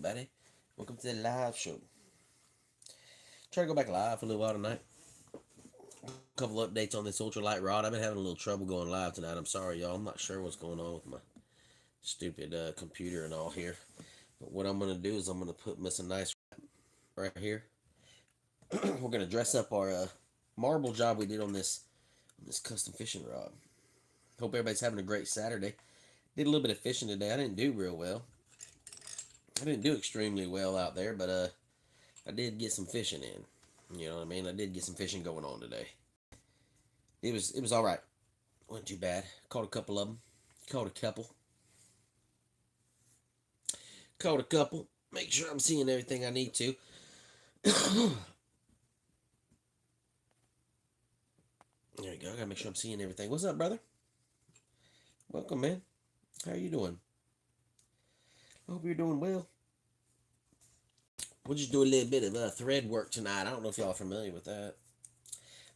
everybody? Welcome to the live show. Try to go back live for a little while tonight. A couple updates on this ultralight rod. I've been having a little trouble going live tonight. I'm sorry, y'all. I'm not sure what's going on with my stupid computer and all here. But what I'm going to do is I'm going to put some nice right here. We're going to dress up our marble job we did on this custom fishing rod. Hope everybody's having a great Saturday. Did a little bit of fishing today. I didn't do real well. I didn't do extremely well out there, but I did get some fishing in. You know what I mean? I did get some fishing going on today. It was all right. Wasn't too bad. Caught a couple of them. Caught a couple. Caught a couple. Make sure I'm seeing everything I need to. There you go. I gotta make sure I'm seeing everything. What's up, brother? Welcome, man. How are you doing? I hope you're doing well. We'll just do a little bit of thread work tonight. I don't know if y'all are familiar with that.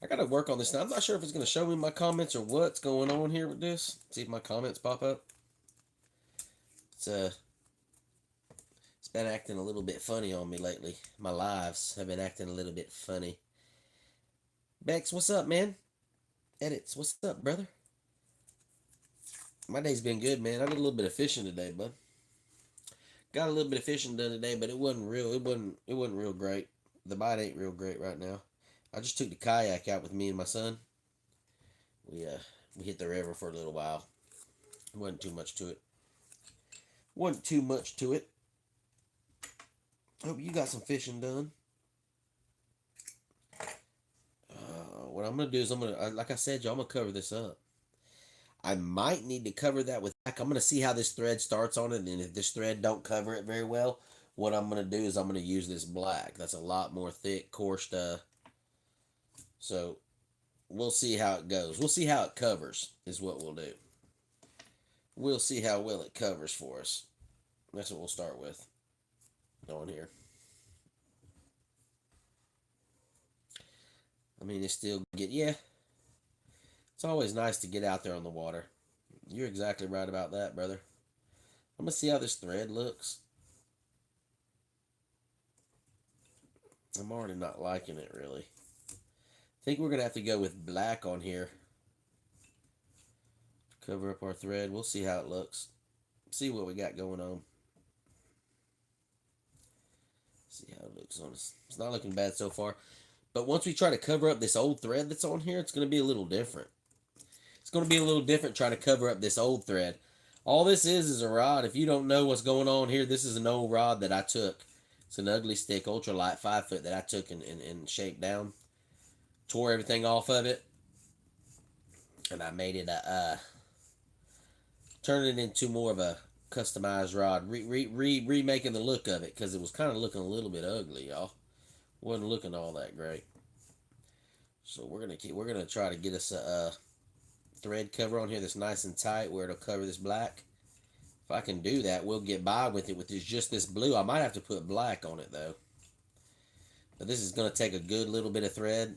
I gotta work on this now. I'm not sure if it's gonna show me my comments or what's going on here with this. See if my comments pop up. It's been acting a little bit funny on me lately. My lives have been acting a little bit funny. Bex, what's up, man? Edits, what's up, brother? My day's been good, man. I did a little bit of fishing today, bud. Got a little bit of fishing done today, but it wasn't real great. The bite ain't real great right now. I just took the kayak out with me and my son. We hit the river for a little while. Wasn't too much to it. Hope you got some fishing done. What I'm gonna do is like I said, y'all, I'm gonna cover this up. I might need to cover that with black. I'm gonna see how this thread starts on it, and if this thread don't cover it very well, what I'm gonna do is I'm gonna use this black. That's a lot more thick, coarse. So we'll see how it goes. We'll see how it covers is what we'll do. We'll see how well it covers for us. That's what we'll start with. On here. I mean, it's still yeah. It's always nice to get out there on the water. You're exactly right about that, brother. I'm gonna see how this thread looks. I'm already not liking it really. I think we're gonna have to go with black on here. Cover up our thread. We'll see how it looks. See what we got going on. See how it looks on us. It's not looking bad so far. But once we try to cover up this old thread that's on here, it's going to be a little different. It's going to be a little different trying to cover up this old thread. All this is a rod. If you don't know what's going on here, this is an old rod that I took. It's an ugly stick, ultralight 5-foot that I took and shaped down. Tore everything off of it. And I made it turned it into more of a customized rod. Remaking the look of it because it was kind of looking a little bit ugly, y'all. Wasn't looking all that great. So we're gonna try to get us a thread cover on here that's nice and tight where it'll cover this black. If I can do that, we'll get by with it with just this blue. I might have to put black on it though. But this is gonna take a good little bit of thread.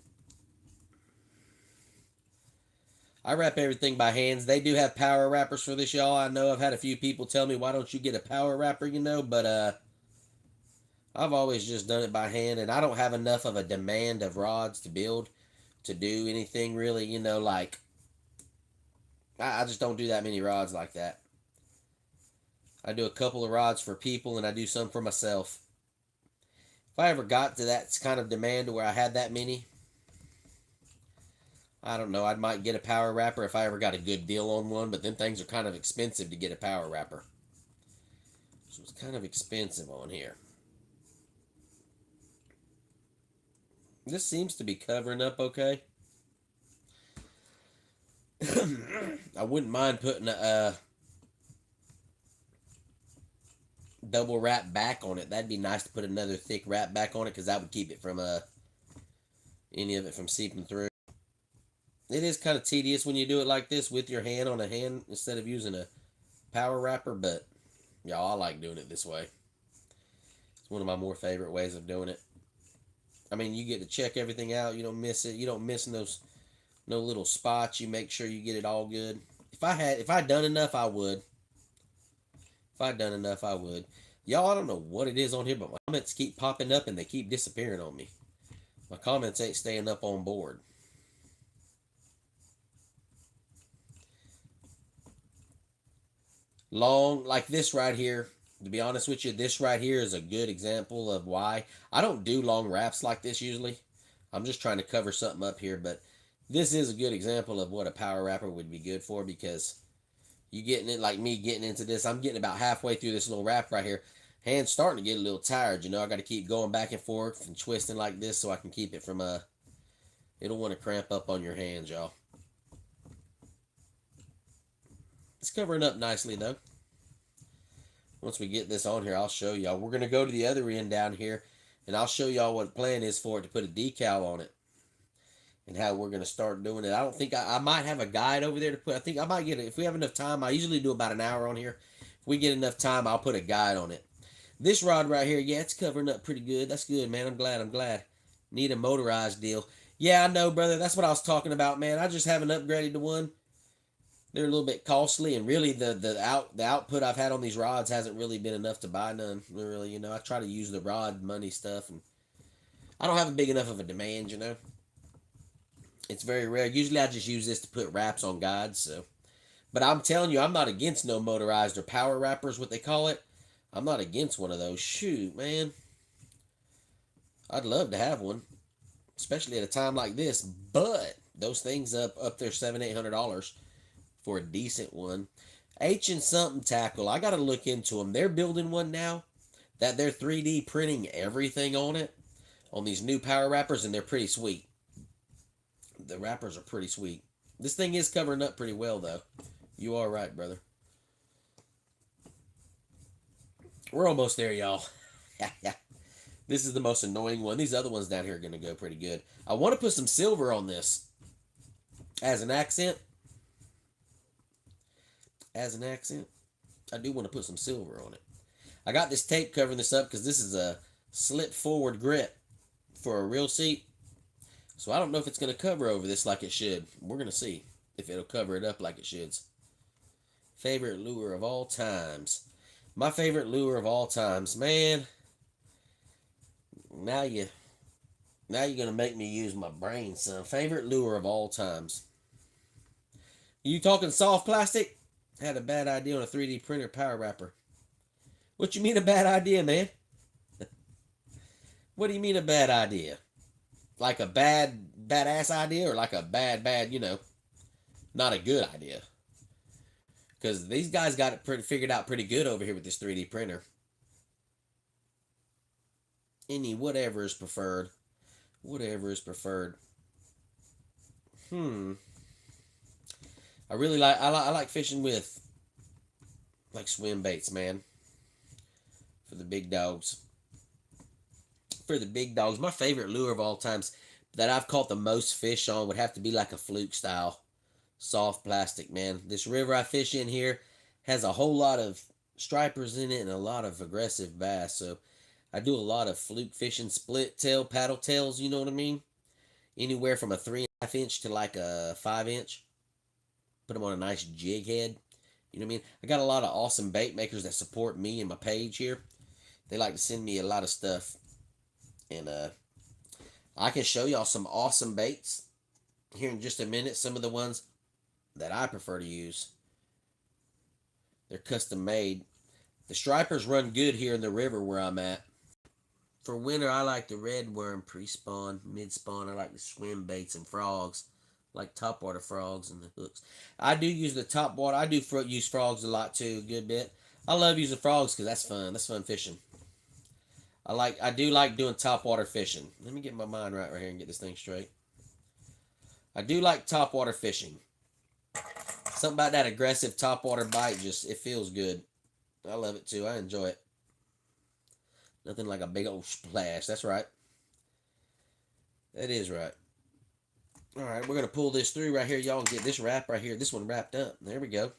I wrap everything by hands. They do have power wrappers for this, y'all. I know I've had a few people tell me, why don't you get a power wrapper, but I've always just done it by hand, and I don't have enough of a demand of rods to build to do anything really, like, I just don't do that many rods like that. I do a couple of rods for people, and I do some for myself. If I ever got to that kind of demand where I had that many, I don't know, I might get a power wrapper if I ever got a good deal on one, but then things are kind of expensive to get a power wrapper. So it's kind of expensive on here. This seems to be covering up okay. I wouldn't mind putting a double wrap back on it. That'd be nice to put another thick wrap back on it because that would keep it from any of it from seeping through. It is kind of tedious when you do it like this with your hand on a hand instead of using a power wrapper, but y'all, I like doing it this way. It's one of my more favorite ways of doing it. I mean, you get to check everything out. You don't miss it. You don't miss no little spots. You make sure you get it all good. If I'd done enough, I would. If I'd done enough, I would. Y'all, I don't know what it is on here, but my comments keep popping up and they keep disappearing on me. My comments ain't staying up on board. Long, like this right here, to be honest with you, this right here is a good example of why. I don't do long wraps like this usually. I'm just trying to cover something up here, but this is a good example of what a power wrapper would be good for, because you getting it like me getting into this. I'm getting about halfway through this little wrap right here. Hands starting to get a little tired, you know. I got to keep going back and forth and twisting like this so I can keep it from it'll want to cramp up on your hands, y'all. It's covering up nicely though. Once we get this on here, I'll show y'all. We're going to go to the other end down here, and I'll show y'all what the plan is for it to put a decal on it and how we're going to start doing it. I don't think I might have a guide over there to put. I think I might get it. If we have enough time, I usually do about an hour on here. If we get enough time, I'll put a guide on it. This rod right here, yeah, it's covering up pretty good. That's good, man. I'm glad. Need a motorized deal. Yeah, I know, brother. That's what I was talking about, man. I just haven't upgraded to one. They're a little bit costly, and really the output I've had on these rods hasn't really been enough to buy none. Really, you know, I try to use the rod money stuff, and I don't have a big enough of a demand, you know. It's very rare. Usually I just use this to put wraps on guides, so. But I'm telling you, I'm not against no motorized or power wrappers, what they call it. I'm not against one of those. Shoot, man. I'd love to have one, especially at a time like this. But those things up there $700-800 for a decent one. H and something tackle. I got to look into them. They're building one now that they're 3D printing everything on it on these new power wrappers, and they're pretty sweet. The wrappers are pretty sweet. This thing is covering up pretty well, though. You are right, brother. We're almost there, y'all. Yeah. This is the most annoying one. These other ones down here are going to go pretty good. I want to put some silver on this as an accent. I do want to put some silver on it. I got this tape covering this up because this is a slip forward grip for a real seat. So I don't know if it's going to cover over this like it should. We're going to see if it'll cover it up like it should. Favorite lure of all times. My favorite lure of all times. Man, now you're going to make me use my brain, son. Favorite lure of all times. You talking soft plastic? Had a bad idea on a 3D printer power wrapper. What you mean a bad idea, man? What do you mean a bad idea? Like a badass idea, or like a bad, you know, not a good idea? Because these guys got it figured out pretty good over here with this 3D printer. Whatever is preferred. Whatever is preferred. I really like fishing with like swim baits, man. For the big dogs. My favorite lure of all times that I've caught the most fish on would have to be like a fluke style soft plastic, man. This river I fish in here has a whole lot of stripers in it and a lot of aggressive bass. So I do a lot of fluke fishing, split tail, paddle tails, you know what I mean? Anywhere from a 3.5 inch to like a 5 inch. Put them on a nice jig head. You know what I mean? I got a lot of awesome bait makers that support me and my page here. They like to send me a lot of stuff. And I can show y'all some awesome baits here in just a minute. Some of the ones that I prefer to use. They're custom made. The stripers run good here in the river where I'm at. For winter, I like the red worm pre-spawn, mid-spawn. I like the swim baits and frogs. Like topwater frogs and the hooks. I do use the topwater. I do use frogs a lot too, a good bit. I love using frogs because that's fun. That's fun fishing. I do like doing topwater fishing. Let me get my mind right here and get this thing straight. I do like topwater fishing. Something about that aggressive topwater bite, it feels good. I love it too. I enjoy it. Nothing like a big old splash. That's right. That is right. All right, we're going to pull this through right here, y'all, and get this wrap right here. This one wrapped up. There we go.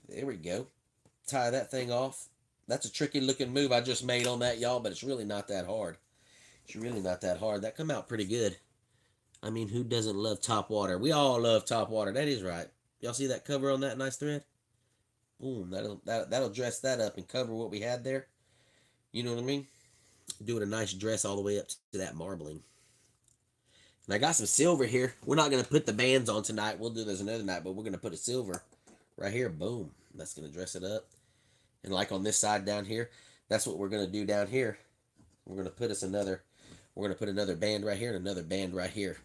There we go. Tie that thing off. That's a tricky looking move I just made on that, y'all, but it's really not that hard. It's really not that hard. That come out pretty good. I mean, who doesn't love top water? We all love top water. That is right. Y'all see that cover on that nice thread? Boom. That'll dress that up and cover what we had there. You know what I mean? Do it a nice dress all the way up to that marbling. And I got some silver here. We're not gonna put the bands on tonight. We'll do this another night, but we're gonna put a silver right here. Boom. That's gonna dress it up. And like on this side down here, that's what we're gonna do down here. We're gonna put us another. We're gonna put another band right here and another band right here.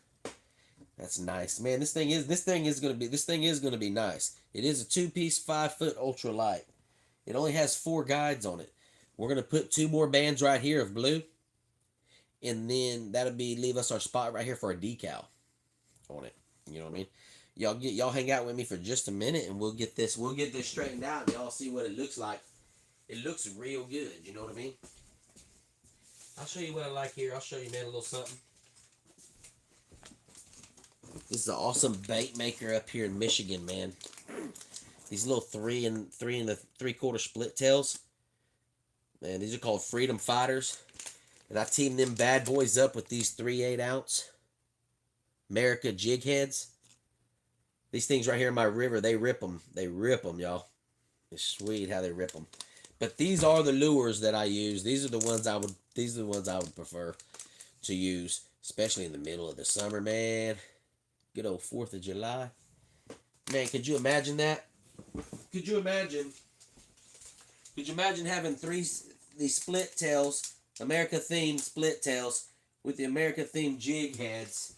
That's nice, man. This thing is gonna be nice. It is a 2-piece 5-foot ultralight. It only has 4 guides on it. We're gonna put 2 more bands right here of blue, and then that'll be leave us our spot right here for a decal on it. You know what I mean? Y'all hang out with me for just a minute, and we'll get this straightened out, and y'all see what it looks like. It looks real good. You know what I mean? I'll show you what I like here. I'll show you, man, a little something. This is an awesome bait maker up here in Michigan, man. These little 3 and 3/4 split tails. Man, these are called Freedom Fighters. And I teamed them bad boys up with these 3/8 ounce America jig heads. These things right here in my river, they rip them. They rip them, y'all. It's sweet how they rip them. But these are the lures that I use. These are the ones I would prefer to use, especially in the middle of the summer, man. Good old 4th of July. Man, could you imagine that? Could you imagine having these split tails, America themed split tails with the America themed jig heads,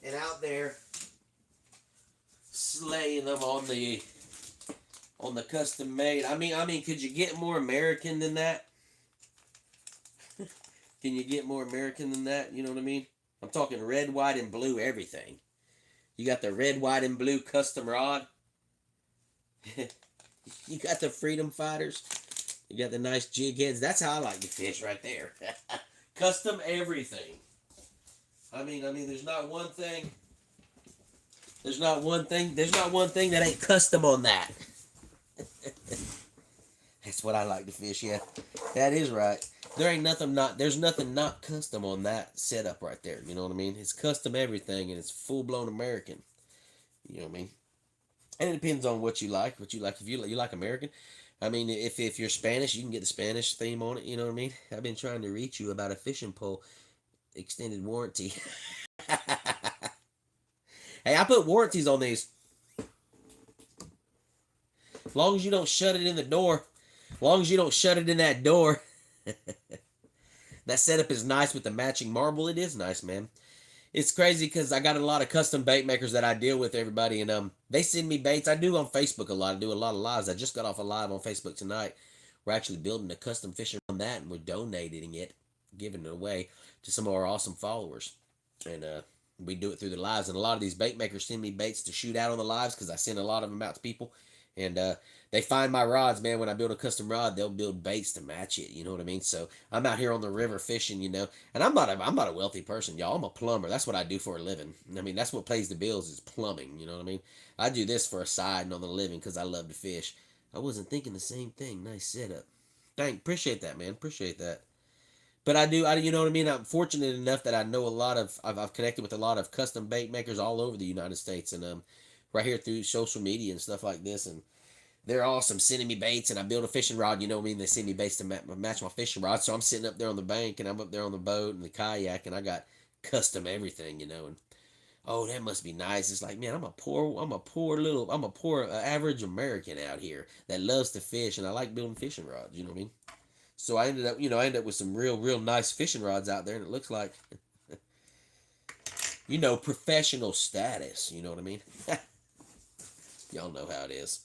and out there slaying them on the custom made. I mean, could you get more American than that? Can you get more American than that? You know what I mean? I'm talking red, white, and blue everything. You got the red, white, and blue custom rod. You got the Freedom Fighters. You got the nice jig heads. That's how I like to fish right there. Custom everything. I mean, there's not one thing. There's not one thing that ain't custom on that. That's what I like to fish, yeah. That is right. There's nothing not custom on that setup right there. You know what I mean? It's custom everything, and it's full-blown American. You know what I mean? And it depends on what you like. If you like American, I mean, if you're Spanish, you can get the Spanish theme on it. You know what I mean? I've been trying to reach you about a fishing pole extended warranty. Hey, I put warranties on these. As long as you don't shut it in the door. As long as you don't shut it in that door. That setup is nice with the matching marble. It is nice, man. It's crazy because I got a lot of custom bait makers that I deal with, everybody, and they send me baits. I do on Facebook a lot. I do a lot of lives. I just got off a live on Facebook tonight. We're actually building a custom fisher on that, and we're donating it, giving it away to some of our awesome followers. And we do it through the lives, and a lot of these bait makers send me baits to shoot out on the lives because I send a lot of them out to people. And they find my rods, man. When I build a custom rod, they'll build baits to match it. You know what I mean? So I'm out here on the river fishing, you know. And I'm not a wealthy person, y'all. I'm a plumber. That's what I do for a living. I mean, that's what pays the bills is plumbing. You know what I mean? I do this for a side and on the living because I love to fish. I wasn't thinking the same thing. Nice setup. Appreciate that, man. Appreciate that. But I do, you know what I mean? I'm fortunate enough that I know I've connected with a lot of custom bait makers all over the United States, and right here through social media and stuff like this, and they're awesome, sending me baits, and I build a fishing rod, you know what I mean? They send me baits to match my fishing rod, so I'm sitting up there on the bank, and I'm up there on the boat and the kayak, and I got custom everything, you know, and oh, that must be nice. It's like, man, I'm a poor average American out here that loves to fish, and I like building fishing rods, you know what I mean? So I ended up with some real nice fishing rods out there, and it looks like, you know, professional status, you know what I mean? Y'all know how it is.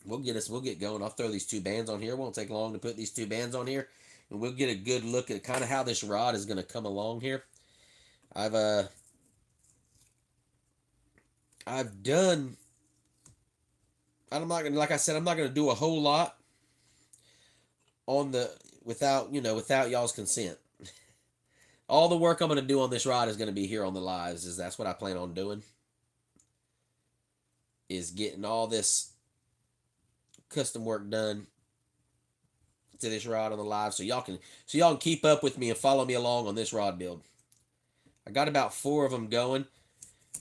We'll get going. I'll throw these 2 bands on here. It won't take long to put these 2 bands on here, and we'll get a good look at kind of how this rod is going to come along here. I've done. I'm not gonna, like I said, I'm not gonna do a whole lot on the without y'all's consent. All the work I'm gonna do on this rod is gonna be here on the lives. That's what I plan on doing. Is getting all this custom work done to this rod on the live, so y'all can keep up with me and follow me along on this rod build. I got about 4 of them going.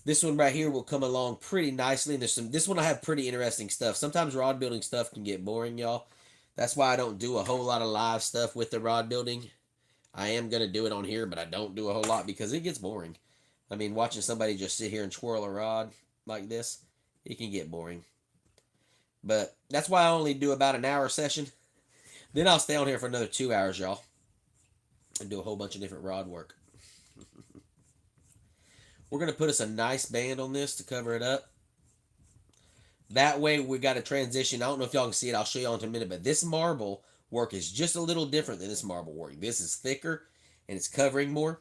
This one right here will come along pretty nicely. And this one I have pretty interesting stuff. Sometimes rod building stuff can get boring, y'all. That's why I don't do a whole lot of live stuff with the rod building. I am going to do it on here, but I don't do a whole lot because it gets boring. I mean, watching somebody just sit here and twirl a rod like this, it can get boring. But that's why I only do about an hour session. Then I'll stay on here for another 2 hours, y'all, and do a whole bunch of different rod work. We're going to put us a nice band on this to cover it up. That way we got a transition. I don't know if y'all can see it. I'll show y'all in a minute. But this marble work is just a little different than this marble work. This is thicker and it's covering more.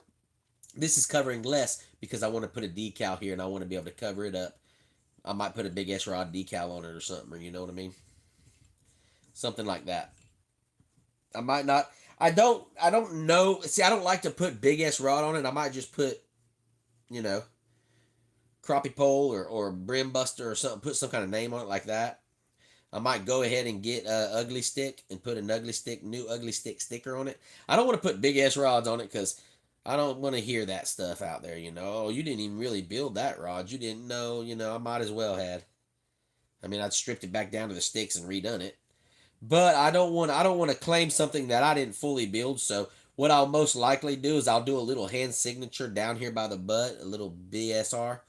This is covering less because I want to put a decal here and I want to be able to cover it up. I might put a big S-Rod decal on it or something, or you know what I mean? Something like that. I might not. I don't know. See, I don't like to put big S-Rod on it. I might just put, you know, crappie pole or brim buster or something, put some kind of name on it like that. I might go ahead and get ugly stick and put an new ugly stick sticker on it. I don't want to put big S rods on it because I don't want to hear that stuff out there, you know. Oh, you didn't even really build that rod. You didn't know, you know, I might as well had. I mean, I'd stripped it back down to the sticks and redone it. But I don't want to claim something that I didn't fully build, so what I'll most likely do is I'll do a little hand signature down here by the butt, a little BSR,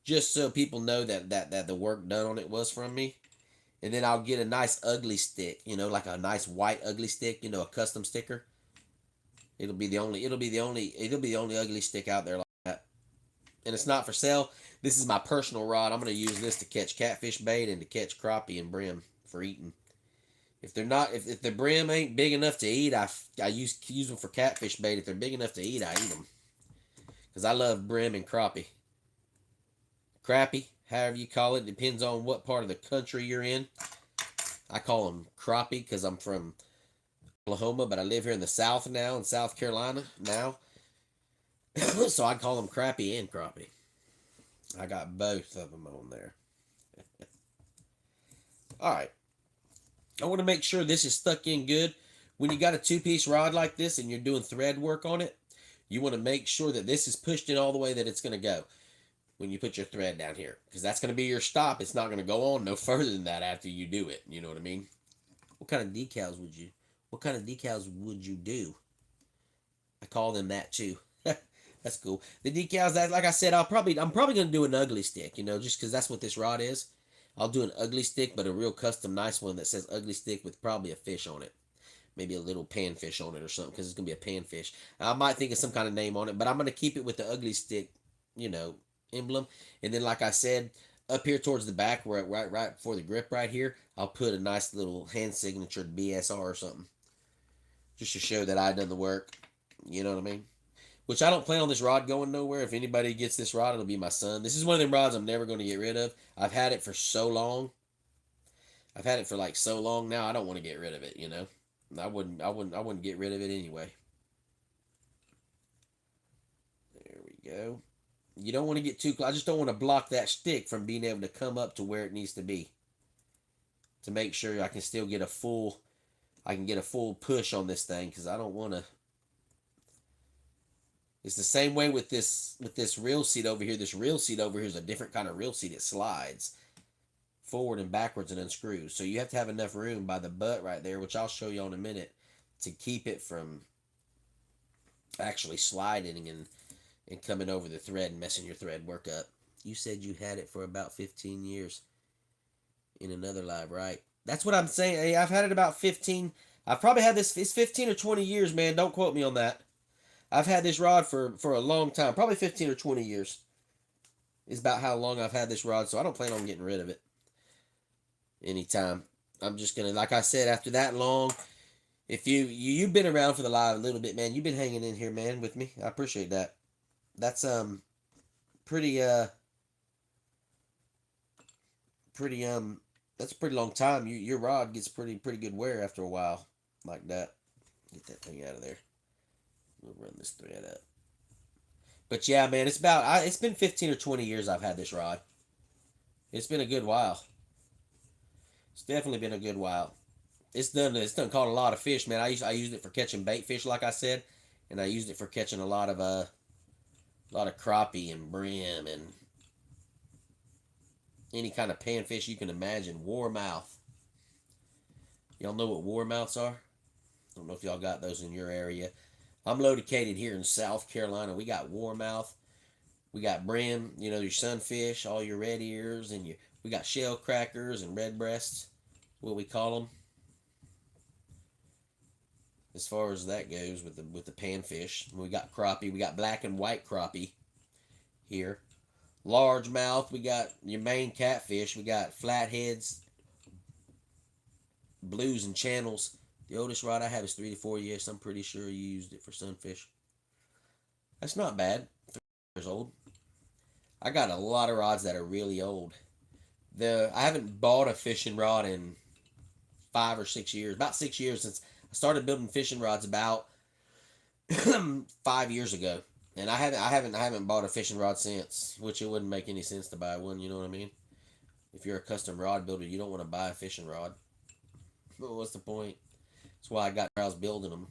just so people know that the work done on it was from me. And then I'll get a nice ugly stick, you know, like a nice white ugly stick, you know, a custom sticker. It'll be the only ugly stick out there like that. And it's not for sale. This is my personal rod. I'm going to use this to catch catfish bait and to catch crappie and brim for eating. If they're not, if the brim ain't big enough to eat, I use them for catfish bait. If they're big enough to eat, I eat them. Because I love brim and crappie. Crappie, however you call it, depends on what part of the country you're in. I call them crappie because I'm from Oklahoma, but I live here in the South now, in South Carolina now. So I call them crappie and crappie. I got both of them on there. All right. I want to make sure this is stuck in good. When you got a two-piece rod like this and you're doing thread work on it, you want to make sure that this is pushed in all the way that it's going to go when you put your thread down here, because that's going to be your stop. It's not going to go on no further than that after you do it. You know what I mean? What kind of decals would you do? I call them that too. That's cool. The decals, that, like I said, I'm probably going to do an ugly stick, you know, just because that's what this rod is. I'll do an ugly stick, but a real custom nice one that says ugly stick with probably a fish on it. Maybe a little panfish on it or something, because it's going to be a panfish. I might think of some kind of name on it, but I'm going to keep it with the ugly stick, you know, emblem. And then, like I said, up here towards the back, right before the grip right here, I'll put a nice little hand signature BSR or something, just to show that I done the work. You know what I mean? Which I don't plan on this rod going nowhere. If anybody gets this rod, it'll be my son. This is one of them rods I'm never going to get rid of. I've had it for so long. I've had it for like so long now. I don't want to get rid of it. You know, I wouldn't get rid of it anyway. There we go. You don't want to get too close. I just don't want to block that stick from being able to come up to where it needs to be, to make sure I can still get a full push on this thing, because I don't want to. It's the same way with this reel seat over here. This reel seat over here is a different kind of reel seat. It slides forward and backwards and unscrews. So you have to have enough room by the butt right there, which I'll show you in a minute, to keep it from actually sliding and coming over the thread and messing your thread work up. You said you had it for about 15 years in another live, right? That's what I'm saying. Hey, I've had it about 15. I've probably had this, it's 15 or 20 years, man. Don't quote me on that. I've had this rod for a long time. Probably 15 or 20 years is about how long I've had this rod, so I don't plan on getting rid of it anytime. I'm just going to, like I said, after that long, if you've been around for the live a little bit, man, you've been hanging in here, man, with me. I appreciate that. That's pretty that's a pretty long time. Your rod gets pretty good wear after a while like that. Get that thing out of there. We'll run this thread up. But yeah, man, it's been 15 or 20 years I've had this rod. It's been a good while. It's definitely been a good while. It's done caught a lot of fish, man. I used it for catching bait fish, like I said, and I used it for catching a lot of crappie and brim and any kind of panfish you can imagine. Warmouth. Y'all know what warmouths are? I don't know if y'all got those in your area. I'm located here in South Carolina. We got warmouth. We got brim, your sunfish, all your red ears, and we got shell crackers and red breasts, what we call them. As far as that goes with the panfish, we got crappie. We got black and white crappie here. Largemouth. We got your main catfish. We got flatheads, blues, and channels. The oldest rod I have is 3 to 4 years. I'm pretty sure you used it for sunfish. That's not bad. 3 years old. I got a lot of rods that are really old. I haven't bought a fishing rod in 5 or 6 years. About 6 years since I started building fishing rods about 5 years ago. And I haven't bought a fishing rod since, which it wouldn't make any sense to buy one, you know what I mean? If you're a custom rod builder, you don't want to buy a fishing rod. But what's the point? That's why I was building them,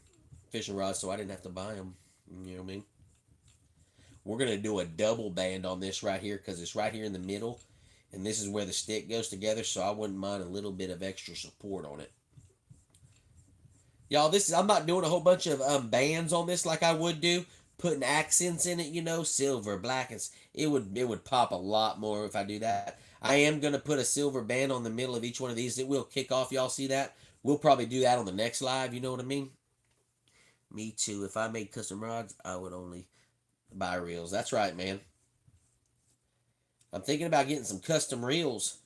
fishing rods, so I didn't have to buy them. You know what I mean? We're going to do a double band on this right here because it's right here in the middle. And this is where the stick goes together, so I wouldn't mind a little bit of extra support on it. Y'all, I'm not doing a whole bunch of bands on this like I would do. Putting accents in it, silver, black, and it would pop a lot more if I do that. I am going to put a silver band on the middle of each one of these. It will kick off. Y'all see that? We'll probably do that on the next live. You know what I mean? Me too. If I made custom rods, I would only buy reels. That's right, man. I'm thinking about getting some custom reels.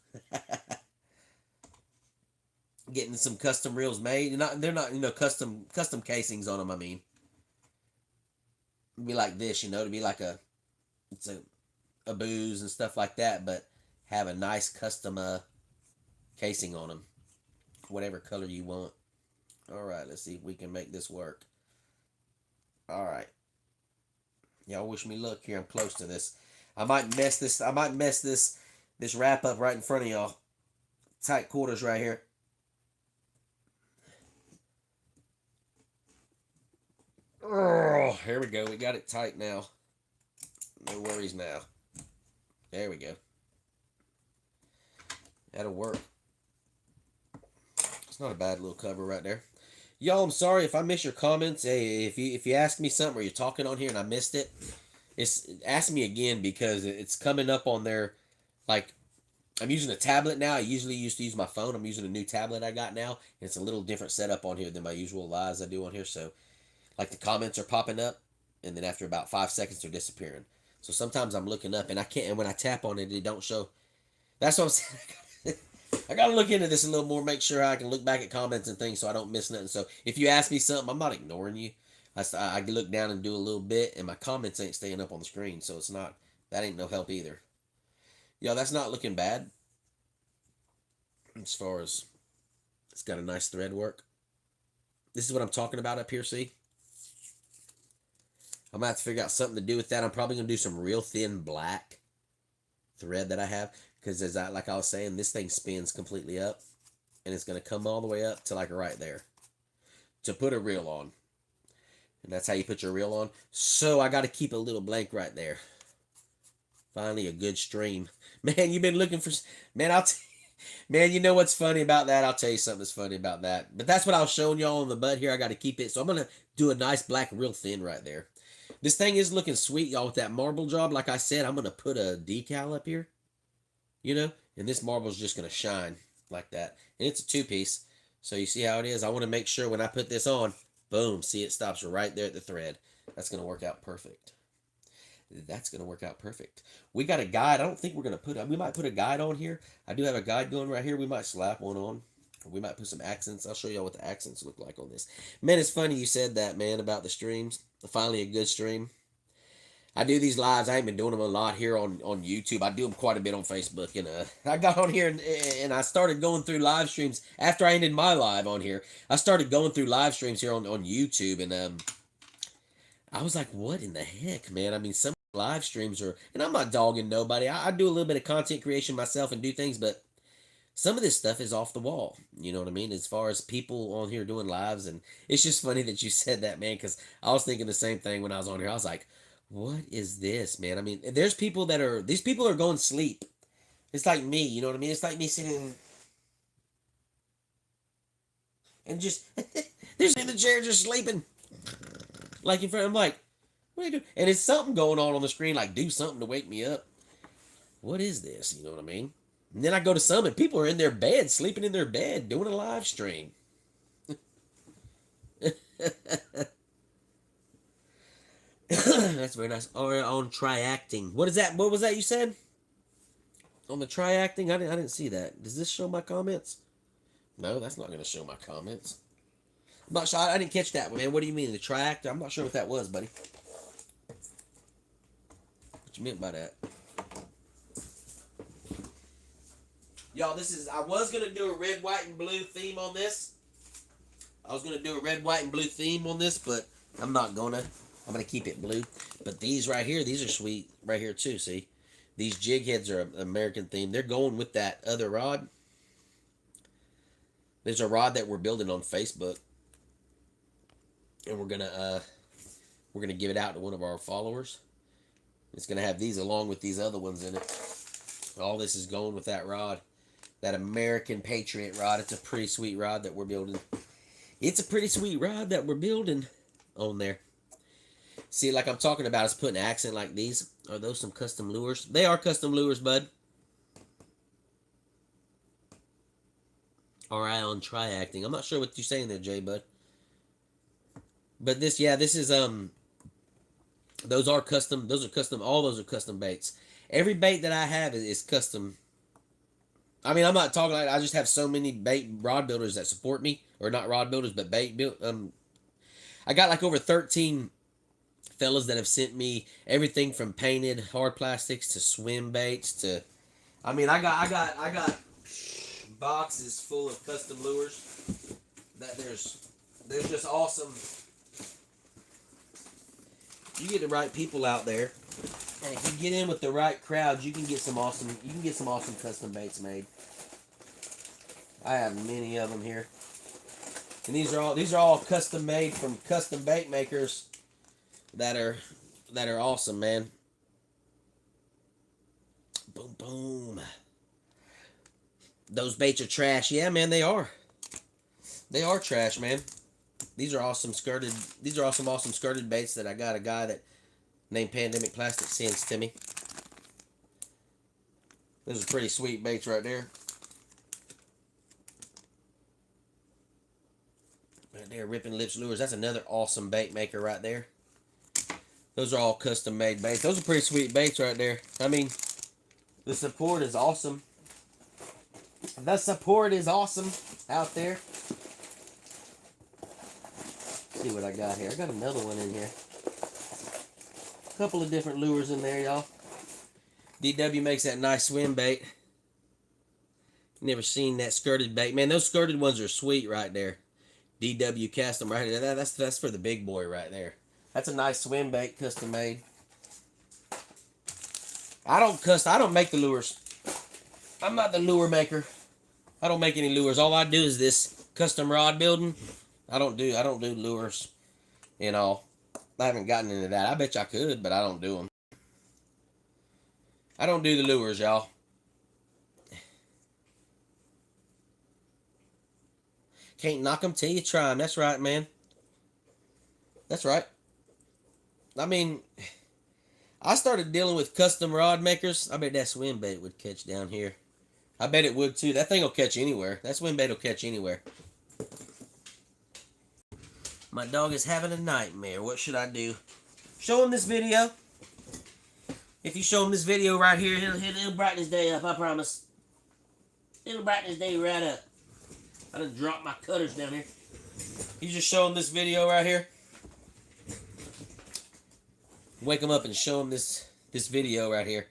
Getting some custom reels made. They're not custom casings on them, I mean. It'd be like this, to be like it's a booze and stuff like that, but have a nice custom casing on them. Whatever color you want. All right, let's see if we can make this work. All right. Y'all wish me luck here. I'm close to this. I might mess this wrap up right in front of y'all. Tight quarters right here. Oh, here we go. We got it tight now. No worries now. There we go. That'll work. It's not a bad little cover right there. Y'all, I'm sorry if I miss your comments. Hey, if you ask me something or you're talking on here and I missed it, ask me again because it's coming up on there. Like, I'm using a tablet now. I usually used to use my phone. I'm using a new tablet I got now. And it's a little different setup on here than my usual lives I do on here. So, like, the comments are popping up, and then after about 5 seconds, they're disappearing. So sometimes I'm looking up, and I can't. And when I tap on it, it don't show. That's what I'm saying. I gotta look into this a little more, make sure I can look back at comments and things so I don't miss nothing. So if you ask me something, I'm not ignoring you. I look down and do a little bit, and my comments ain't staying up on the screen, so that ain't no help either. Yo, that's not looking bad. As far as it's got a nice thread work. This is what I'm talking about up here, see? I'm going to have to figure out something to do with that. I'm probably going to do some real thin black thread that I have. Because like I was saying, this thing spins completely up. And it's going to come all the way up to like right there. To put a reel on. And that's how you put your reel on. So I got to keep a little blank right there. Finally, a good stream. Man, you've been looking for... Man, Man, you know what's funny about that? I'll tell you something that's funny about that. But that's what I was showing y'all on the butt here. I got to keep it. So I'm going to do a nice black real thin right there. This thing is looking sweet, y'all, with that marble job. Like I said, I'm going to put a decal up here. And this marble's just going to shine like that. And it's a two-piece. So you see how it is? I want to make sure when I put this on, boom, see it stops right there at the thread. That's going to work out perfect. That's going to work out perfect. We got a guide. I don't think we're going to we might put a guide on here. I do have a guide going right here. We might slap one on. We might put some accents. I'll show y'all what the accents look like on this. Man, it's funny you said that, man, about the streams. Finally a good stream. I do these lives. I ain't been doing them a lot here on YouTube. I do them quite a bit on Facebook. And I got on here and I started going through live streams. After I ended my live on here, I started going through live streams here on YouTube. And I was like, what in the heck, man? I mean, some live streams are... And I'm not dogging nobody. I do a little bit of content creation myself and do things, but... Some of this stuff is off the wall, you know what I mean, as far as people on here doing lives, and it's just funny that you said that, man, because I was thinking the same thing when I was on here. I was like, what is this, man? I mean, these people are going to sleep It's like me, you know what I mean? It's like me sitting and just they're in the chair just sleeping. Like in front, I'm like, what are you doing? And it's something going on the screen, like do something to wake me up. What is this? You know what I mean? And then I go to some and people are in their bed, sleeping in their bed, doing a live stream. That's very nice. Or on try acting. What is that? What was that you said? On the try acting? I didn't see that. Does this show my comments? No, that's not going to show my comments. I'm not sure. I didn't catch that, man. What do you mean? The try actor? I'm not sure what that was, buddy. What you meant by that? Y'all, this is... I was going to do a red, white, and blue theme on this. I was going to do a red, white, and blue theme on this, but I'm not going to. I'm going to keep it blue. But these right here, these are sweet right here too, see? These jig heads are American theme. They're going with that other rod. There's a rod that we're building on Facebook. And we're gonna give it out to one of our followers. It's gonna have these along with these other ones in it. All this is going with that rod. That American Patriot rod. It's a pretty sweet rod that we're building. It's a pretty sweet rod that we're building on there. See, like I'm talking about is putting an accent like these. Are those some custom lures? They are custom lures, bud. Alright, on try acting. I'm not sure what you're saying there, Jay, bud. But this, yeah, this is, those are custom, all those are custom baits. Every bait that I have is custom. I mean, I'm not talking like, I just have so many bait rod builders that support me. Or not rod builders, but bait build. I got like over 13 fellas that have sent me everything from painted hard plastics to swim baits to, I mean, I got boxes full of custom lures that there's just awesome. You get the right people out there, and if you get in with the right crowd, you can get some awesome custom baits made. I have many of them here. And these are all custom made from custom bait makers that are awesome, man. Boom boom. Those baits are trash. Yeah, man, they are. They are trash, man. These are awesome skirted baits that I got a guy that named Pandemic Plastic sends to me. Those are pretty sweet baits right there. Right there, Ripping Lips Lures. That's another awesome bait maker right there. Those are all custom made baits. Those are pretty sweet baits right there. I mean, the support is awesome. The support is awesome out there. Let's see what I got here. I got another one in here. A couple of different lures in there, y'all. DW makes that nice swim bait. Never seen that skirted bait. Man, those skirted ones are sweet right there. DW cast them right here. That's for the big boy right there. That's a nice swim bait, custom made. I don't make the lures. I'm not the lure maker. I don't make any lures. All I do is this custom rod building. I don't do lures. You know, I haven't gotten into that. I bet you I could, but I don't do them. I don't do the lures, y'all. Can't knock them till you try them. That's right, man. That's right. I mean, I started dealing with custom rod makers. I bet that swim bait would catch down here. I bet it would too. That thing will catch anywhere. That swim bait will catch anywhere. My dog is having a nightmare. What should I do? Show him this video. If you show him this video right here, he'll brighten his day up, I promise. It'll brighten his day right up. I done dropped my cutters down here. You just show him this video right here. Wake him up and show him this video right here.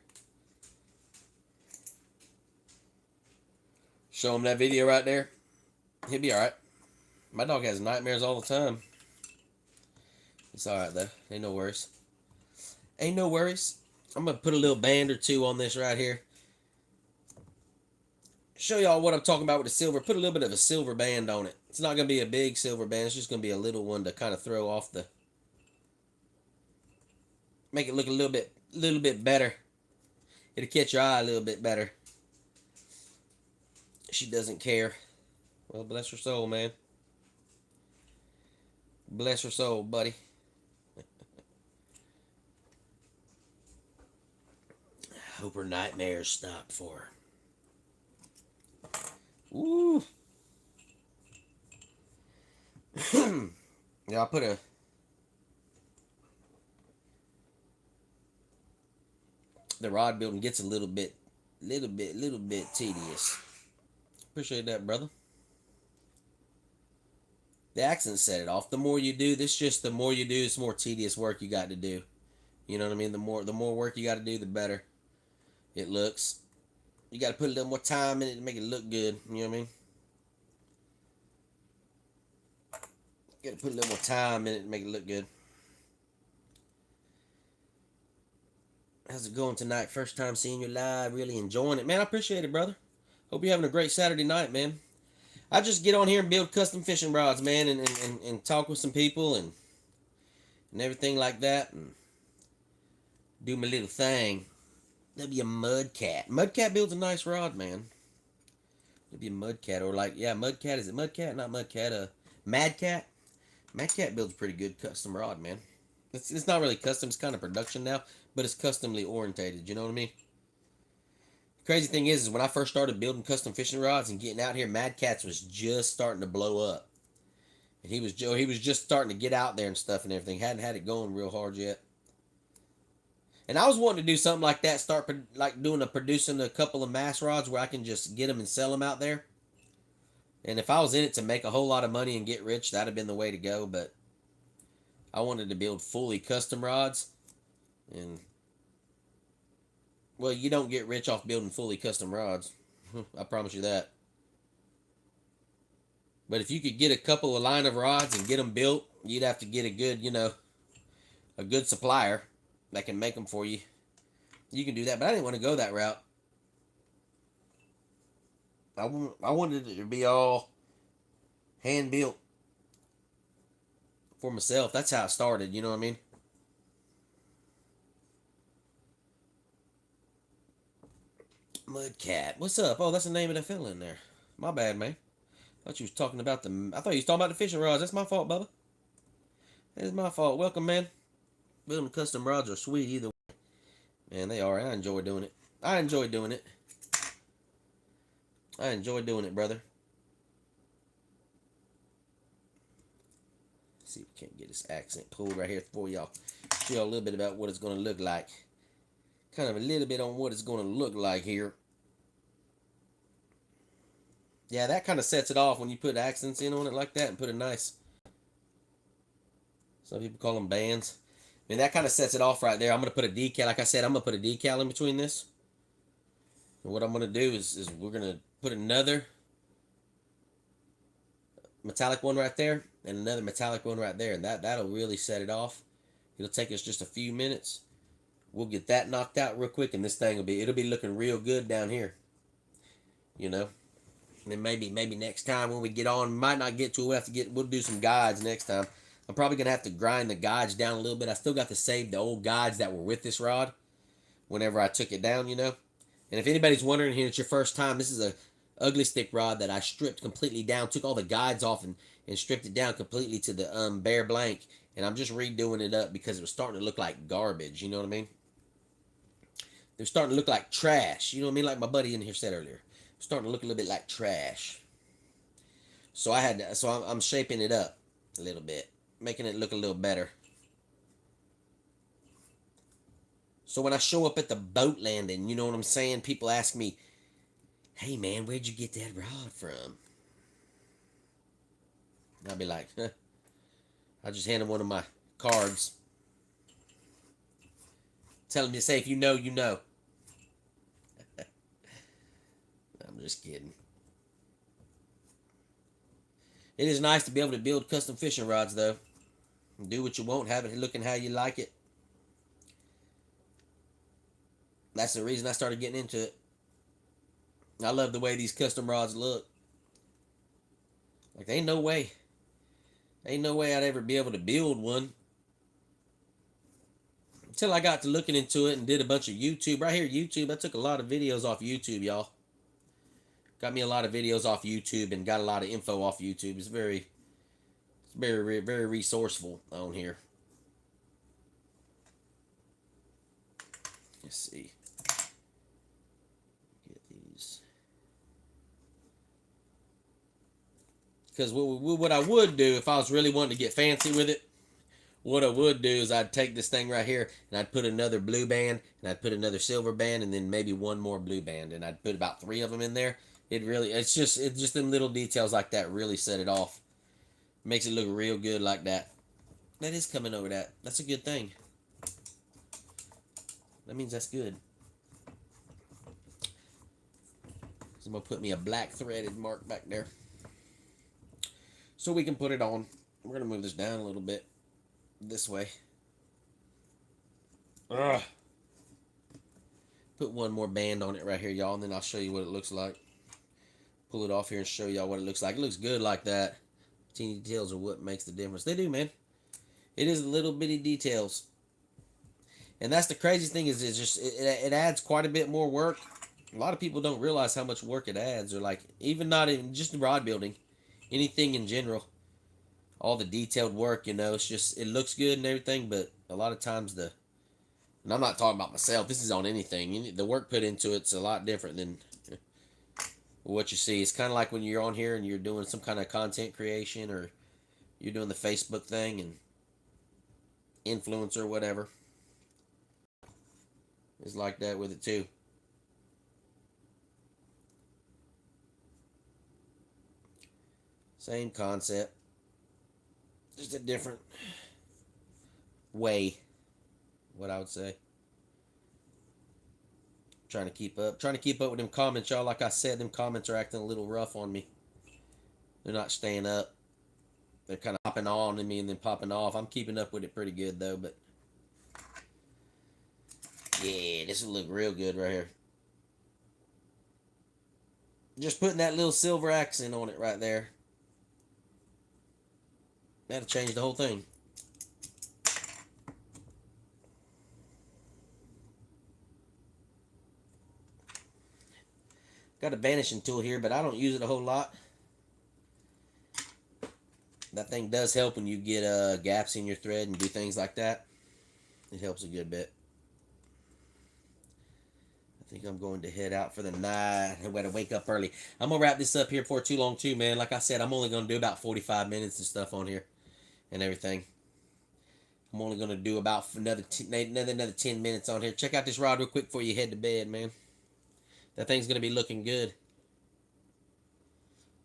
Show him that video right there. He'll be alright. My dog has nightmares all the time. It's alright though. Ain't no worries. Ain't no worries. I'm going to put a little band or two on this right here. Show y'all what I'm talking about with the silver. Put a little bit of a silver band on it. It's not going to be a big silver band. It's just going to be a little one to kind of throw off the... Make it look a little bit better. It'll catch your eye a little bit better. She doesn't care. Well, bless her soul, man. Bless her soul, buddy. Hope her nightmares stop for her. Ooh. Yeah, I put the rod building gets a little bit tedious. Appreciate that, brother. The accent set it off. The more you do, the more you do, it's more tedious work you got to do. You know what I mean? The more work you got to do, the better it looks. You got to put a little more time in it to make it look good. You know what I mean? You got to put a little more time in it to make it look good. How's it going tonight? First time seeing you live. Really enjoying it. Man, I appreciate it, brother. Hope you're having a great Saturday night, man. I just get on here and build custom fishing rods, man, and talk with some people and everything like that, and do my little thing. That'd be a Mudcat. Mudcat builds a nice rod, man. It'd be a Mudcat, or like, yeah, Mudcat. Is it Mudcat? Not Mudcat. Madcat. Madcat builds a pretty good custom rod, man. It's not really custom. It's kind of production now, but it's customly orientated. You know what I mean? Crazy thing is when I first started building custom fishing rods and getting out here, Madcats was just starting to blow up. And he was just starting to get out there and stuff and everything. Hadn't had it going real hard yet. And I was wanting to do something like that, start like producing a couple of mass rods where I can just get them and sell them out there. And if I was in it to make a whole lot of money and get rich, that'd have been the way to go. But I wanted to build fully custom rods. And, well, you don't get rich off building fully custom rods. I promise you that. But if you could get a couple of line of rods and get them built, you'd have to get a good, a good supplier that can make them for you. You can do that, but I didn't want to go that route. I wanted it to be all hand built for myself. That's how it started, you know what I mean? Mudcat. What's up? Oh, that's the name of the fella in there. My bad, man. I thought you was talking about I thought you was talking about the fishing rods. That's my fault, Bubba. It's my fault. Welcome, man. Building custom rods are sweet either way. Man, they are. I enjoy doing it. I enjoy doing it. I enjoy doing it, brother. Let's see if we can't get this accent pulled right here for y'all. Show y'all a little bit about what it's going to look like. Kind of a little bit on what it's going to look like here. Yeah, that kind of sets it off when you put accents in on it like that and put a nice... Some people call them bands. I mean, that kind of sets it off right there. I'm going to put a decal. Like I said, I'm going to put a decal in between this. And what I'm going to do is we're going to put another metallic one right there and another metallic one right there. And that'll really set it off. It'll take us just a few minutes. We'll get that knocked out real quick, and this thing it'll be looking real good down here. You know? And then maybe next time when we get on, might not get to it. We'll do some guides next time. I'm probably going to have to grind the guides down a little bit. I still got to save the old guides that were with this rod whenever I took it down, And if anybody's wondering here, it's your first time, this is a ugly stick rod that I stripped completely down, took all the guides off and stripped it down completely to the bare blank. And I'm just redoing it up because it was starting to look like garbage, you know what I mean? They're starting to look like trash, you know what I mean? Like my buddy in here said earlier. Starting to look a little bit like trash. So I'm shaping it up a little bit, making it look a little better. So when I show up at the boat landing, you know what I'm saying? People ask me, hey man, where'd you get that rod from? And I'll be like, I'll just hand them one of my cards. Tell them to say, if you know, you know. I'm just kidding. It is nice to be able to build custom fishing rods, though. Do what you want, have it looking how you like it. That's the reason I started getting into it. I love the way these custom rods look. Like, ain't no way I'd ever be able to build one. Until I got to looking into it and did a bunch of YouTube. Right here, YouTube. I took a lot of videos off YouTube, y'all. Got me a lot of videos off YouTube and got a lot of info off YouTube. It's very resourceful on here. Let's see. Get these. Because what I would do if I was really wanting to get fancy with it, what I would do is I'd take this thing right here and I'd put another blue band and I'd put another silver band and then maybe one more blue band and I'd put about 3 of them in there. It's just them little details like that really set it off. Makes it look real good like that. That is coming over that. That's a good thing. That means that's good. So I'm going to put me a black threaded mark back there. So we can put it on. We're going to move this down a little bit. This way. Ugh. Put one more band on it right here, y'all, and then I'll show you what it looks like. Pull it off here and show y'all what it looks like. It looks good like that. Teeny details are what makes the difference. They do, man. It is little bitty details. And that's the crazy thing is it adds quite a bit more work. A lot of people don't realize how much work it adds. Or like, even not even just rod building. Anything in general. All the detailed work, you know, it's just, it looks good and everything, but a lot of times and I'm not talking about myself, this is on anything. The work put into it's a lot different than what you see. It's kind of like when you're on here and you're doing some kind of content creation or you're doing the Facebook thing and influencer, whatever. It's like that with it too. Same concept. Just a different way, what I would say. Trying to keep up with them comments, y'all. Like I said, them comments are acting a little rough on me. They're not staying up. They're kind of popping on me and then popping off. I'm keeping up with it pretty good though, but yeah, this will look real good right here. Just putting that little silver accent on it right there. That'll change the whole thing. Got a vanishing tool here, but I don't use it a whole lot. That thing does help when you get gaps in your thread and do things like that. It helps a good bit. I think I'm going to head out for the night. I got to wake up early. I'm going to wrap this up here before too long too, man. Like I said, I'm only going to do about 45 minutes and stuff on here and everything. I'm only going to do about another 10 minutes on here. Check out this rod real quick before you head to bed, man. That thing's going to be looking good.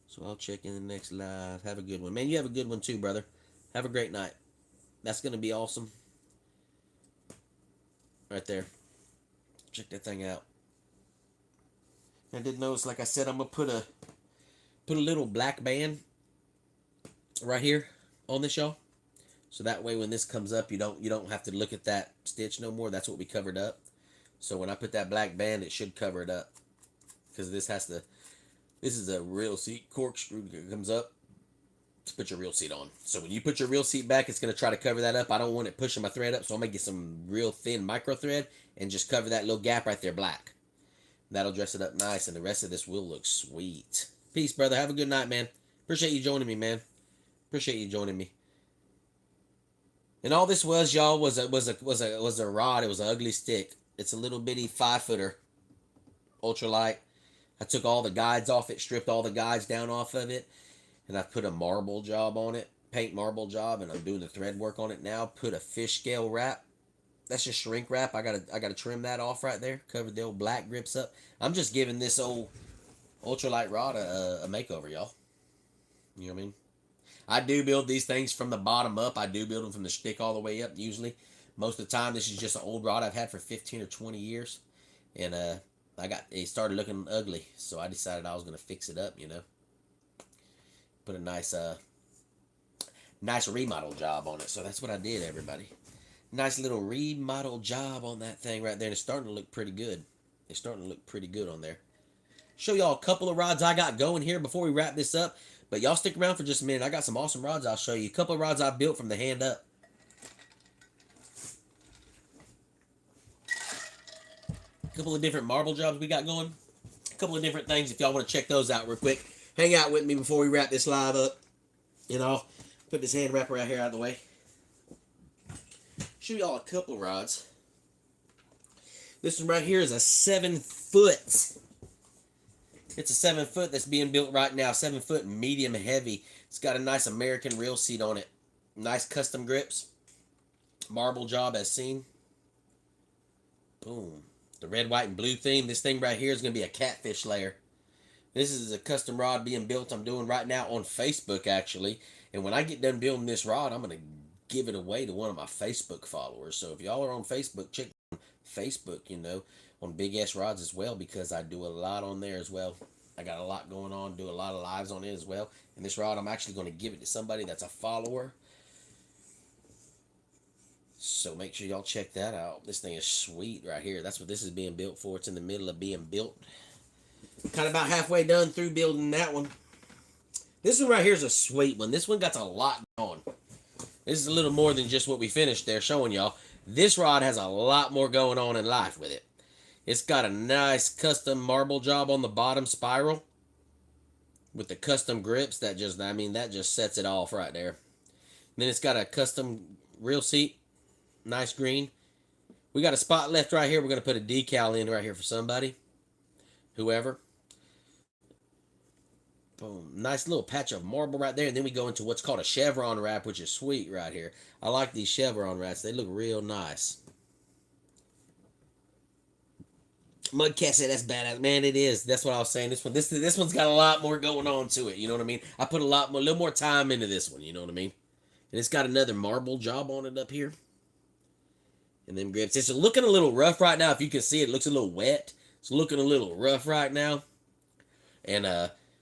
So I'll check in the next live. Have a good one. Man, you have a good one too, brother. Have a great night. That's going to be awesome. Right there. Check that thing out. I did notice, like I said, I'm going to put a little black band right here on this, y'all. So that way when this comes up, you don't have to look at that stitch no more. That's what we covered up. So when I put that black band, it should cover it up. Because this is a real seat corkscrew that comes up to put your reel seat on. So when you put your reel seat back, it's going to try to cover that up. I don't want it pushing my thread up, so I'm going to get some real thin micro thread and just cover that little gap right there black. That'll dress it up nice, and the rest of this will look sweet. Peace, brother. Have a good night, man. Appreciate you joining me, man. Appreciate you joining me. And all this was, y'all, was a rod. It was an ugly stick. It's a little bitty 5-footer, ultralight. I took all the guides off it, stripped all the guides down off of it, and I put a marble job on it, paint marble job, and I'm doing the thread work on it now. Put a fish scale wrap. That's just shrink wrap. I gotta trim that off right there. Cover the old black grips up. I'm just giving this old ultralight rod a makeover, y'all. You know what I mean? I do build these things from the bottom up. I do build them from the stick all the way up usually. Most of the time, this is just an old rod I've had for 15 or 20 years. And it started looking ugly, so I decided I was going to fix it up, you know. Put a nice remodel job on it. So that's what I did, everybody. Nice little remodel job on that thing right there. And it's starting to look pretty good. It's starting to look pretty good on there. Show y'all a couple of rods I got going here before we wrap this up. But y'all stick around for just a minute. I got some awesome rods I'll show you. A couple of rods I built from the hand up. A couple of different marble jobs we got going. A couple of different things if y'all want to check those out real quick. Hang out with me before we wrap this live up. You know, put this hand wrapper right here out of the way. Show y'all a couple rods. This one right here is a 7 foot. It's a 7 foot that's being built right now. 7 foot medium heavy. It's got a nice American reel seat on it. Nice custom grips. Marble job as seen. Boom. The red, white, and blue theme. This thing right here is going to be a catfish layer. This is a custom rod being built I'm doing right now on Facebook, actually. And when I get done building this rod, I'm going to give it away to one of my Facebook followers. So if y'all are on Facebook, check Facebook, you know, on BigSrod's as well, because I do a lot on there as well. I got a lot going on, do a lot of lives on it as well. And this rod, I'm actually going to give it to somebody that's a follower. So make sure y'all check that out. This thing is sweet right here. That's what this is being built for. It's in the middle of being built. Kind of about halfway done through building that one. This one right here is a sweet one. This one got a lot on. This is a little more than just what we finished there showing y'all. This rod has a lot more going on in life with it. It's got a nice custom marble job on the bottom spiral. With the custom grips. That just sets it off right there. Then it's got a custom reel seat. Nice green. We got a spot left right here. We're going to put a decal in right here for somebody. Whoever. Boom. Nice little patch of marble right there. And then we go into what's called a chevron wrap, which is sweet right here. I like these chevron wraps. They look real nice. Mudcat said that's badass. Man, it is. That's what I was saying. This one's got a lot more going on to it. You know what I mean? I put a little more time into this one. You know what I mean? And it's got another marble job on it up here. And then grips. It's looking a little rough right now. If you can see it, it looks a little wet. It's looking a little rough right now. And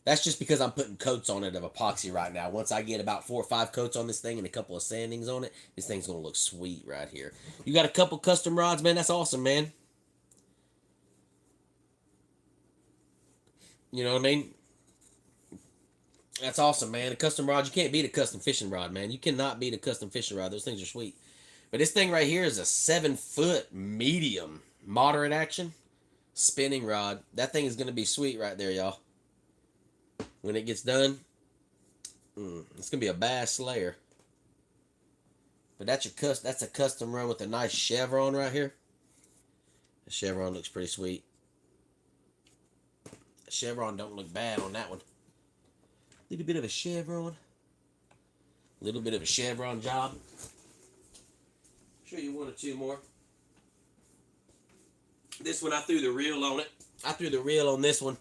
that's just because I'm putting coats on it of epoxy right now. Once I get about 4 or 5 coats on this thing and a couple of sandings on it, this thing's going to look sweet right here. You got a couple custom rods, man. That's awesome, man. You know what I mean? That's awesome, man. A custom rod, you can't beat a custom fishing rod, man. You cannot beat a custom fishing rod. Those things are sweet. But this thing right here is a 7 foot medium moderate action spinning rod. That thing is going to be sweet right there, y'all. When it gets done, it's going to be a bass slayer. But that's a custom run with a nice chevron right here. The chevron looks pretty sweet. The chevron don't look bad on that one. Little bit of a chevron. Little bit of a chevron job. Show you 1 or 2 more. This one I threw the reel on it. I threw the reel on this one.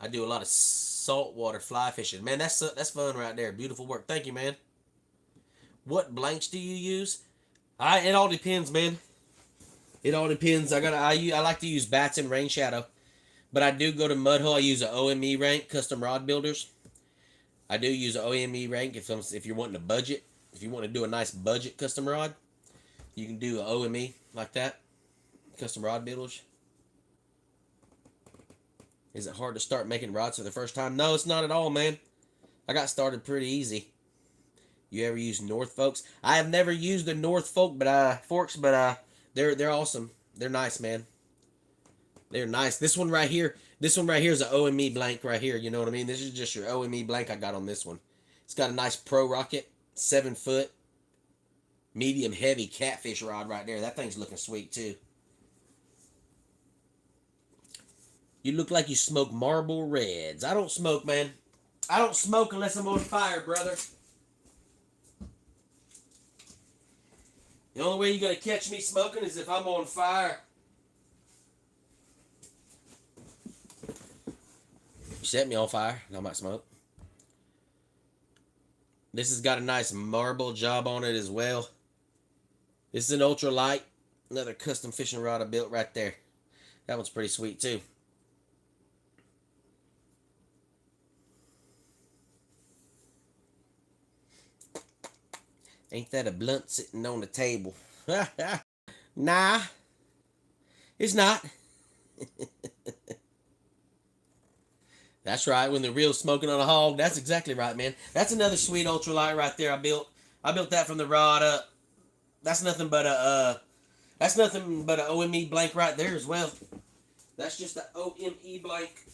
I do a lot of saltwater fly fishing. Man, that's fun right there. Beautiful work. Thank you, man. What blanks do you use? It all depends, man. It all depends. I like to use Bats and Rain Shadow. But I do go to Mudhole. I use an OME rank, Custom Rod Builders. I do use an OME rank if you're wanting a budget. If you want to do a nice budget custom rod, you can do an OME like that. Custom Rod Builders. Is it hard to start making rods for the first time? No, it's not at all, man. I got started pretty easy. You ever use North Forks? I have never used the North Forks, but they're awesome. They're nice, man. They're nice. This one right here is an OME blank right here. You know what I mean? This is just your OME blank I got on this one. It's got a nice Pro Rocket 7 foot medium heavy catfish rod right there. That thing's looking sweet too. You look like you smoke Marlboro Reds. I don't smoke, man. I don't smoke unless I'm on fire, brother. The only way you're going to catch me smoking is if I'm on fire. You set me on fire, and I might smoke. This has got a nice marble job on it as well. This is an ultralight. Another custom fishing rod I built right there. That one's pretty sweet too. Ain't that a blunt sitting on the table? Nah, it's not. That's right, when the reel's smoking on a hog. That's exactly right, man. That's another sweet ultralight right there I built. I built that from the rod up. That's nothing but a OME blank right there as well. That's just the OME blank,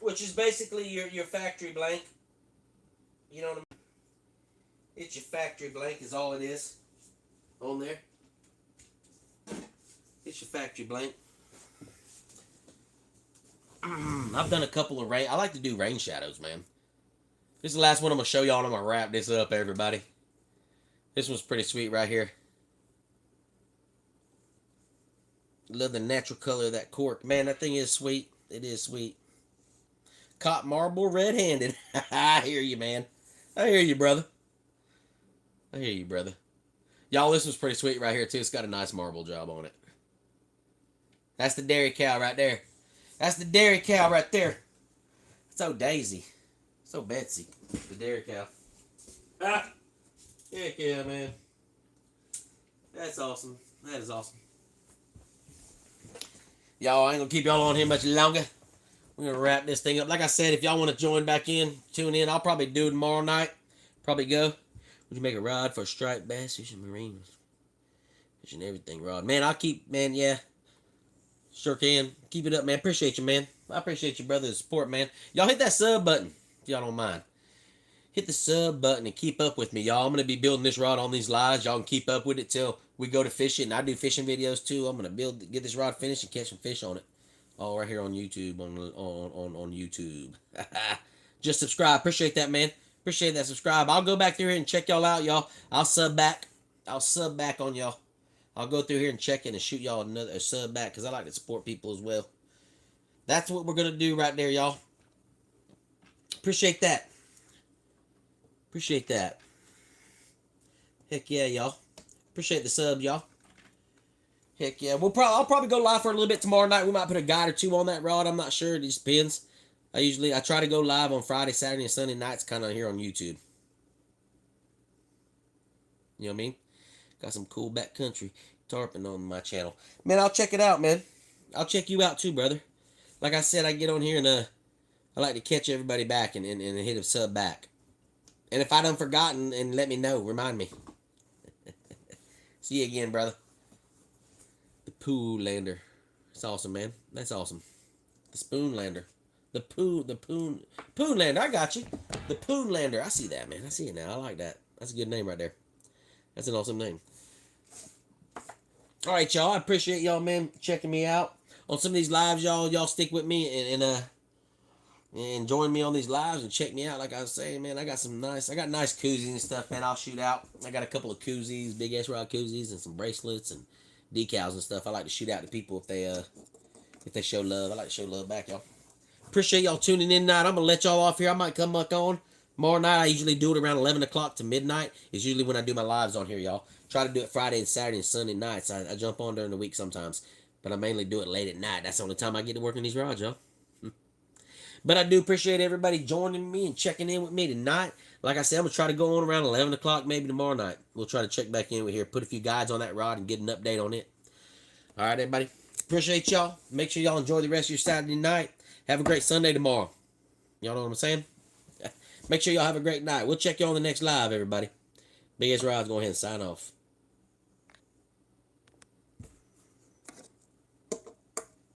which is basically your factory blank. You know what I mean? It's your factory blank is all it is on there. It's your factory blank. I've done a couple of rain. I like to do rain shadows, man. This is the last one I'm going to show y'all, and I'm going to wrap this up, everybody. This one's pretty sweet right here. Love the natural color of that cork. Man, that thing is sweet. It is sweet. Caught marble red-handed. I hear you, man. I hear you, brother. I hear you, brother. Y'all, this one's pretty sweet right here, too. It's got a nice marble job on it. That's the dairy cow right there. That's the dairy cow right there. So Daisy. So Betsy. The dairy cow. Ah! Heck yeah, man. That's awesome. That is awesome. Y'all, I ain't gonna keep y'all on here much longer. We're gonna wrap this thing up. Like I said, if y'all want to join back in, tune in. I'll probably do it tomorrow night. Probably go. Would you make a rod for a striped bass, fishing marines, fishing everything rod? Man, I'll keep, man, yeah. Sure can. Keep it up, man. Appreciate you, man. I appreciate your brother's support, man. Y'all hit that sub button, if y'all don't mind. Hit the sub button and keep up with me, y'all. I'm going to be building this rod on these lives. Y'all can keep up with it till we go to fishing. I do fishing videos, too. I'm going to get this rod finished and catch some fish on it. All right here on YouTube, on YouTube. Just subscribe. Appreciate that, man. Appreciate that subscribe. I'll go back through here and check y'all out, y'all. I'll sub back. I'll sub back on y'all. I'll go through here and check in and shoot y'all a sub back because I like to support people as well. That's what we're going to do right there, y'all. Appreciate that. Appreciate that. Heck yeah, y'all. Appreciate the sub, y'all. Heck yeah. I'll probably go live for a little bit tomorrow night. We might put a guide or two on that rod. I'm not sure. It just depends. I try to go live on Friday, Saturday, and Sunday nights kind of here on YouTube. You know what I mean? Got some cool backcountry tarpon on my channel. Man, I'll check it out, man. I'll check you out too, brother. Like I said, I get on here and I like to catch everybody back and hit a sub back. And if I done forgotten, and let me know, remind me. See you again, brother. The Pool Lander. It's awesome, man. That's awesome. The Spoon Lander. The Poon Lander. I got you. The Poon Lander. I see that, man. I see it now. I like that. That's a good name right there. That's an awesome name. All right, y'all. I appreciate y'all, man, checking me out on some of these lives, y'all. Y'all stick with me and join me on these lives and check me out. Like I was saying, man, I got nice koozies and stuff, man. I'll shoot out. I got a couple of koozies, big BigSrod's koozies, and some bracelets and decals and stuff. I like to shoot out to people if they show love. I like to show love back, y'all. Appreciate y'all tuning in tonight. I'm gonna let y'all off here. I might come back on tomorrow night. I usually do it around 11 o'clock to midnight. It's usually when I do my lives on here, y'all. Try to do it Friday and Saturday and Sunday nights. I jump on during the week sometimes, but I mainly do it late at night. That's the only time I get to work on these rods, y'all. But I do appreciate everybody joining me and checking in with me tonight. Like I said, I'm going to try to go on around 11 o'clock maybe tomorrow night. We'll try to check back in with here, put a few guides on that rod and get an update on it. All right, everybody. Appreciate y'all. Make sure y'all enjoy the rest of your Saturday night. Have a great Sunday tomorrow. Y'all know what I'm saying? Make sure y'all have a great night. We'll check you on the next live, everybody. BigSrod's going ahead and sign off.